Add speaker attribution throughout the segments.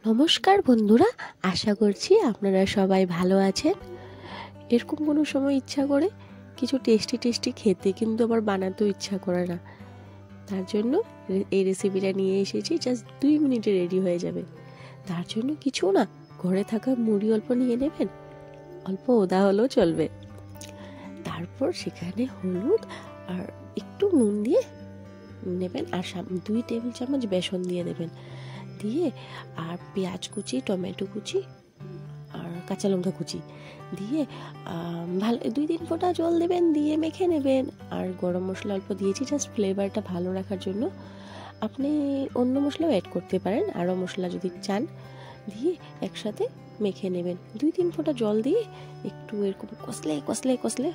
Speaker 1: নমস্কার বন্ধুরা, আশা করছি আপনারা সবাই ভালো আছেন। এরকম কোনো সময় ইচ্ছা করে কিছু টেস্টি খেতে, কিন্তু আবার বানাতেও ইচ্ছা করে না। তার জন্য এই রেসিপিটা নিয়ে এসেছি, জাস্ট 2 মিনিটে রেডি হয়ে যাবে। তার জন্য কিছু না, ঘরে থাকা মুড়ি অল্প নিয়ে নেবেন, অল্প ওদা হলেও চলবে। তারপর সেখানে হলুদ আর একটু নুন দিয়ে নেবেন, আর 2 টেবিল চামচ বেসন দিয়ে দেবেন, দিয়ে আর পেঁয়াজ কুচি, টমেটো কুচি আর কাঁচা লঙ্কা কুচি দিয়ে ভালো 2-3 ফোঁটা জল দেবেন, দিয়ে মেখে নেবেন। আর গরম মশলা অল্প দিয়েছি জাস্ট ফ্লেভারটা ভালো রাখার জন্য। আপনি অন্য মশলাও অ্যাড করতে পারেন, আরও মশলা যদি চান, দিয়ে একসাথে মেখে নেবেন। 2-3 ফোঁটা জল দিয়ে একটু এরকম কষলে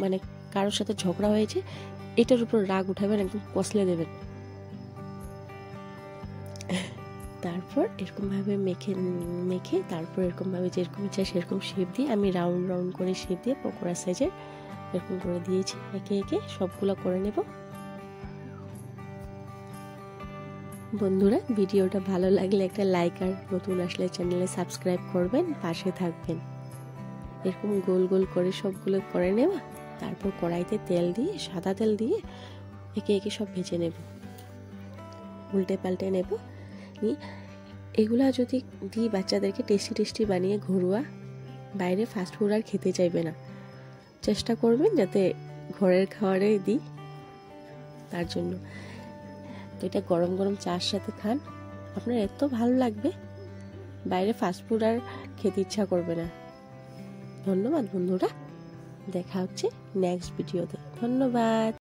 Speaker 1: মানে কারোর সাথে ঝগড়া হয়েছে এটার উপর রাগ উঠাবেন, একদম কষলে দেবেন। তারপর এরকমভাবে মেখে তারপর এরকমভাবে যেরকম ইচ্ছা সেরকম শেপ দিয়ে, আমি রাউন্ড করে শেপ দিয়ে পকোড়া সাইজের এরকম করে দিয়েছি। একে একে সবগুলো করে নেব। বন্ধুরা, ভিডিওটা ভালো লাগলে একটা লাইক, আর নতুন আসলে চ্যানেলে সাবস্ক্রাইব করবেন, পাশে থাকবেন। এরকম গোল গোল করে সবগুলো করে নেওয়া। তারপর কড়াইতে তেল দিয়ে, সাদা তেল দিয়ে একে একে সব ভেজে নেব, উল্টে পাল্টে নেব। এগুলা যদি দিই বাচ্চাদেরকে টেস্টি বানিয়ে, ঘরোয়া, বাইরে ফাস্টফুড আর খেতে চাইবে না। চেষ্টা করবেন যাতে ঘরের খাবারে দিই, তার জন্য। তো এটা গরম গরম চার সাথে খান, আপনার এত ভালো লাগবে, বাইরে ফাস্টফুড আর খেতে ইচ্ছা করবে না। ধন্যবাদ বন্ধুরা, দেখা হচ্ছে নেক্সট ভিডিওতে। ধন্যবাদ।